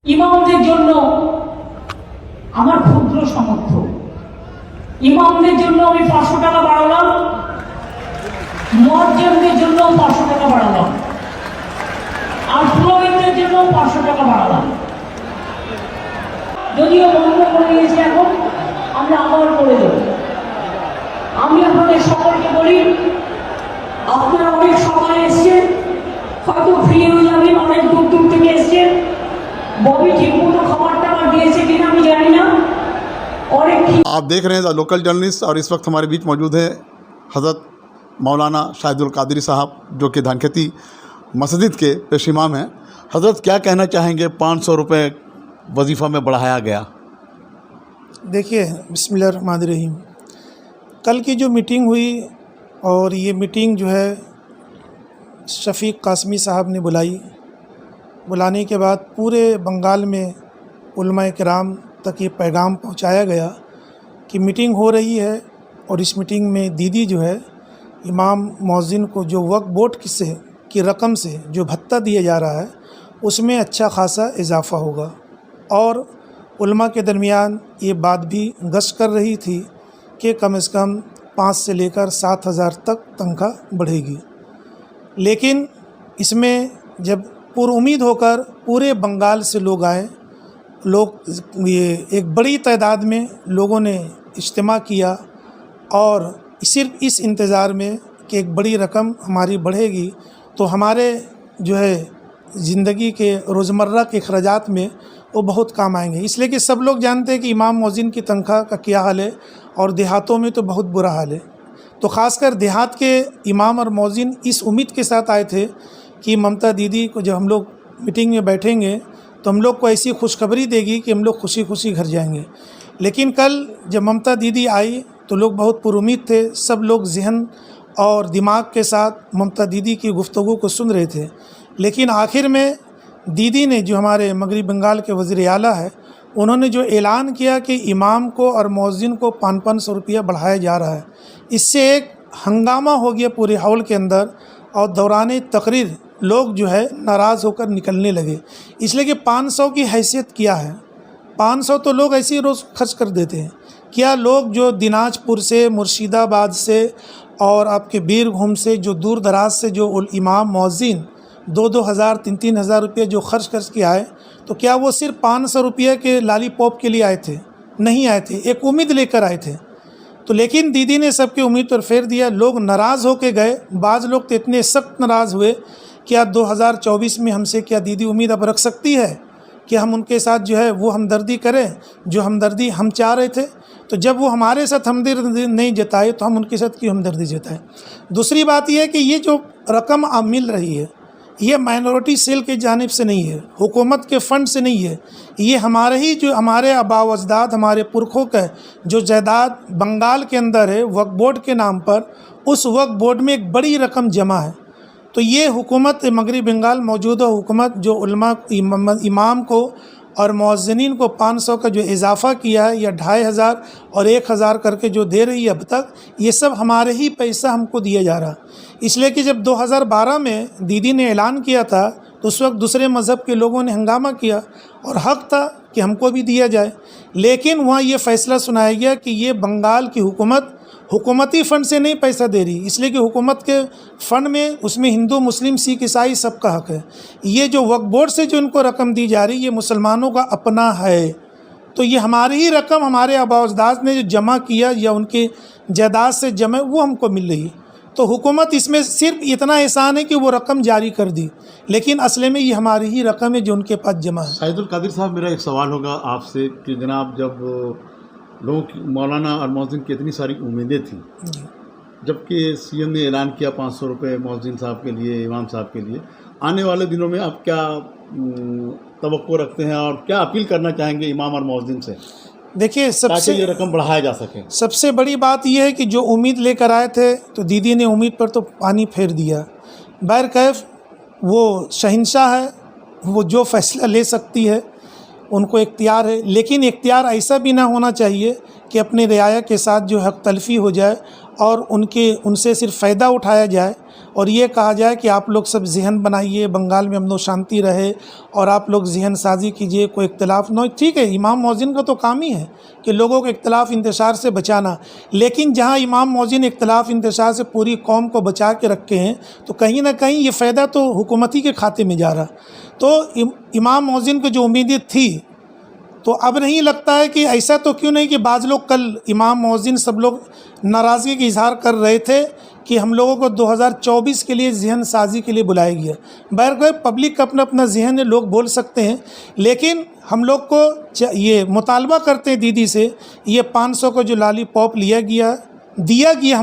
ইমামদের জন্য আমার ক্ষুদ্র সামর্থ্য, ইমামদের জন্য আমি 500 টাকা বাড়ালাম, মুয়াজ্জিনদের জন্য 500 টাকা বাড়ালাম, আর পুরোহিতদের জন্য 500 টাকা বাড়ালাম। যদিও বন্ধ করে দিয়েছি, এখন আমরা আবার করে দেব। আমি আপনাদের সকলকে বলি, আপনারা অনেক সকালে এসছেন, হয়তো ফ্রি হয়ে যাবেন, অনেক দূর দূর থেকে এসছেন। ববি ঠিকমতো খাবারটা আমার দিয়েছে কিনা আমি জানি না। आप देख रहे हैं द लोकल जर्नलिस्ट, और इस वक्त हमारे बीच मौजूद है हज़रत मौलाना शाहिदुल कादरी साहब, जो कि धानखेती मस्जिद के पेश इमाम हैं। हज़रत, क्या कहना चाहेंगे 500 रुपये वजीफ़ा में बढ़ाया गया? देखिए, बिस्मिल्लाहिर्रहमानिर्रहीम, कल की जो मीटिंग हुई, और ये मीटिंग जो है शफ़ीक़ कासमी साहब ने बुलाने के बाद पूरे बंगाल में उलमाए किराम तक ये पैगाम पहुंचाया गया कि मीटिंग हो रही है, और इस मीटिंग में दीदी जो है इमाम मौज़िन को जो वक्फ बोर्ड की रकम से जो भत्ता दिया जा रहा है उसमें अच्छा खासा इजाफ़ा होगा। और उलमा के दरमियान ये बात भी गश्त कर रही थी कि कम से कम 5 से लेकर 7,000 तक तनख्वाह बढ़ेगी। लेकिन इसमें जब पुरुमीद होकर पूरे बंगाल से लोग आए, ये एक बड़ी तादाद में लोगों ने इज्तिमा किया, और सिर्फ इस इंतज़ार में कि एक बड़ी रकम हमारी बढ़ेगी तो हमारे जो है ज़िंदगी के रोज़मर्रा के अखराजात में वो बहुत काम आएंगे। इसलिए कि सब लोग जानते हैं कि इमाम मौज़िन की तनख्वाह का क्या हाल है, और देहातों में तो बहुत बुरा हाल है। तो ख़ासकर देहात के इमाम और मौज़िन इस उम्मीद के साथ आए थे कि ममता दीदी को जब हम लोग मीटिंग में बैठेंगे तो हम लोग को ऐसी खुशखबरी देगी कि हम लोग खुशी खुशी घर जाएंगे। लेकिन कल जब ममता दीदी आई तो लोग बहुत पुरुमीद थे, सब लोग ज़हन और दिमाग के साथ ममता दीदी की गुफ्तगू को सुन रहे थे। लेकिन आखिर में दीदी ने, जो हमारे मगरबी बंगाल के वज़ीर आला है, उन्होंने जो ऐलान किया कि इमाम को और मौज़िन को 500 रुपया बढ़ाया जा रहा है, इससे एक हंगामा हो गया पूरे हाल के अंदर, और दौरान तकरीर लोग जो है नाराज़ होकर निकलने लगे। इसलिए कि 500 की हैसियत क्या है? 500 तो लोग ऐसे ही रोज़ खर्च कर देते हैं। क्या लोग जो दिनाजपुर से, मुर्शिदाबाद से, और आपके बीरभूम से, जो दूर दराज से जो इमाम मौज़िन 2-2 हज़ार 3-3 हज़ार रुपये जो खर्च के आए, तो क्या वो सिर्फ 500 रुपये के लालीपॉप के लिए आए थे? नहीं आए थे, एक उम्मीद लेकर आए थे। तो लेकिन दीदी ने सबकी उम्मीद पर फेर दिया, लोग नाराज़ होके गए। बाज़ लोग तो इतने सख्त नाराज़ हुए, क्या 2024 में हमसे क्या दीदी उम्मीद अब रख सकती है कि हम उनके साथ जो है वो हमदर्दी करें, जो हमदर्दी हम चाह रहे थे? तो जब वो हमारे साथ हमदर्दी नहीं जताए तो हम उनके साथ क्यों हमदर्दी जताएं? दूसरी बात ये है कि ये जो रकम अब मिल रही है, ये माइनॉरिटी सेल के जानिब से नहीं है, हुकूमत के फ़ंड से नहीं है। ये हमारे आबा व अजदाद, हमारे पुरखों का जो जायदाद बंगाल के अंदर है वक्फ बोर्ड के नाम पर, उस वक्फ बोर्ड में एक बड़ी रकम जमा है। तो ये हुकूमत मगरबी बंगाल मौजूदा हुकूमत जो उलमा इमाम को और मुअज्जिनीन को 500 का जो इजाफ़ा किया है, या 2,500 और 1,000 करके जो दे रही है अब तक, ये सब हमारे ही पैसा हमको दिया जा रहा। इसलिए कि जब 2012 में दीदी ने ऐलान किया था तो उस वक्त दूसरे मज़हब के लोगों ने हंगामा किया, और हक़ था कि हमको भी दिया जाए। लेकिन वहाँ ये फ़ैसला सुनाया गया कि ये बंगाल की हुकूमत हुकूमती फ़ंड से नहीं पैसा दे रही, इसलिए कि हुकूमत के फ़ंड में उसमें हिंदू, मुस्लिम, सिख, ईसाई सबका हक़ है। ये जो वक्फ बोर्ड से जो इनको रकम दी जा रही, ये मुसलमानों का अपना है। तो ये हमारी ही रकम, हमारे आबा अजदाद ने जो जमा किया या उनके जायदाद से जमा, वो हमको मिल रही है। तो हुकूमत इसमें सिर्फ इतना एहसान है कि वो रकम जारी कर दी, लेकिन असले में ये हमारी ही रकम है जो उनके पास जमा है। शाहिदुल कादिर साहब, मेरा एक सवाल होगा आपसे कि जनाब, जब लोगों की मौलाना और मौज़िन की इतनी सारी उम्मीदें थी, जबकि सीएम ने ऐलान किया 500 रुपये मौज़िन साहब के लिए, इमाम साहब के लिए, आने वाले दिनों में आप क्या तवक्को रखते हैं और क्या अपील करना चाहेंगे इमाम और मौज़िन से? देखिए, ताकि ये रकम बढ़ाया जा सके। सबसे बड़ी बात यह है कि जो उम्मीद लेकर आए थे, तो दीदी ने उम्मीद पर तो पानी फेर दिया। बहरकैफ वो शहंशाह है, वो जो फ़ैसला ले सकती है, उनको इख्तियार है। लेकिन इख्तियार ऐसा भी ना होना चाहिए कि अपने रियाया के साथ जो हक़ तलफ़ी हो जाए और उनसे सिर्फ फ़ायदा उठाया जाए اور یہ کہا جائے کہ آپ لوگ سب ذہن بنائیے، بنگال میں امن و شانتی رہے اور آپ لوگ ذہن سازی کیجئے، کوئی اختلاف نہ ہو. ٹھیک ہے، امام مؤذن کا تو کام ہی ہے کہ لوگوں کو اختلاف انتشار سے بچانا، لیکن جہاں امام مؤذن اختلاف انتشار سے پوری قوم کو بچا کے رکھے ہیں تو کہیں نہ کہیں یہ فائدہ تو حکومتی کے کھاتے میں جا رہا. تو امام مؤذن کو جو امیدیں تھی تو اب نہیں لگتا ہے کہ ایسا تو کیوں نہیں کہ بعض لوگ کل امام مؤذن سب لوگ ناراضگی کا اظہار کر رہے تھے کہ ہم لوگوں کو 2024 کے لیے ذہن سازی کے لیے بلایا گیا. بہرکیف پبلک اپنا اپنا ذہن لوگ بول سکتے ہیں، لیکن ہم لوگ کو یہ مطالبہ کرتے ہیں دیدی سے، یہ 500 کو جو لالی پاپ دیا گیا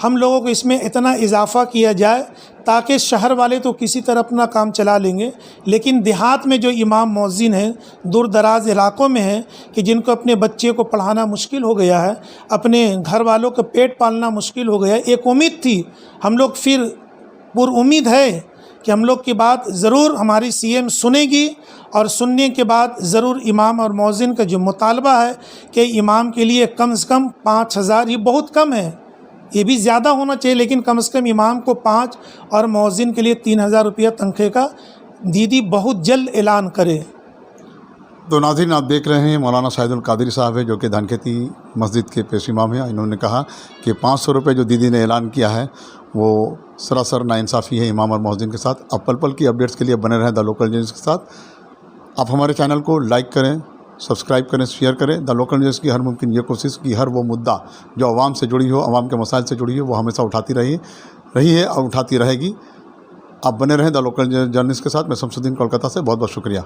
ہم لوگوں کو اس میں اتنا اضافہ کیا جائے تاکہ شہر والے تو کسی طرح اپنا کام چلا لیں گے، لیکن دیہات میں جو امام مؤذن ہیں، دور دراز علاقوں میں ہیں کہ جن کو اپنے بچے کو پڑھانا مشکل ہو گیا ہے، اپنے گھر والوں کو پیٹ پالنا مشکل ہو گیا ہے. ایک امید تھی، ہم لوگ پھر پر امید ہے کہ ہم لوگ کی بات ضرور ہماری CM سنے گی، اور سننے کے بعد ضرور امام اور مؤذن کا جو مطالبہ ہے کہ امام کے لیے کم سے کم 5,000، یہ بہت کم ہے، یہ بھی زیادہ ہونا چاہیے، لیکن کم سے کم امام کو 5 اور مؤذن کے لیے 3,000 روپیہ تنخواہ کا دیدی بہت جلد اعلان کرے. تو ناظرین، آپ دیکھ رہے ہیں مولانا شاہد القادری صاحب ہے جو کہ دھنکھیتی مسجد کے پیش امام ہیں. انہوں نے کہا کہ 500 روپے جو دیدی نے اعلان کیا ہے وہ سراسر ناانصافی ہے امام اور مؤذن کے ساتھ. آپ پل پل کی اپڈیٹس کے لیے بنے رہیں دا لوکل نیوز کے ساتھ. آپ ہمارے چینل کو لائک کریں، سبسکرائب کریں، شیئر کریں. دا لوکل نیوز کی ہر ممکن یہ کوشش کہ ہر وہ مدعا جو عوام سے جڑی ہو، عوام کے مسائل سے جڑی ہو، وہ ہمیشہ اٹھاتی رہی ہے اور اٹھاتی رہے گی. آپ بنے رہیں دا لوکل جرنلسٹ کے ساتھ. میں شمس الدین کولکتہ سے. بہت بہت شکریہ.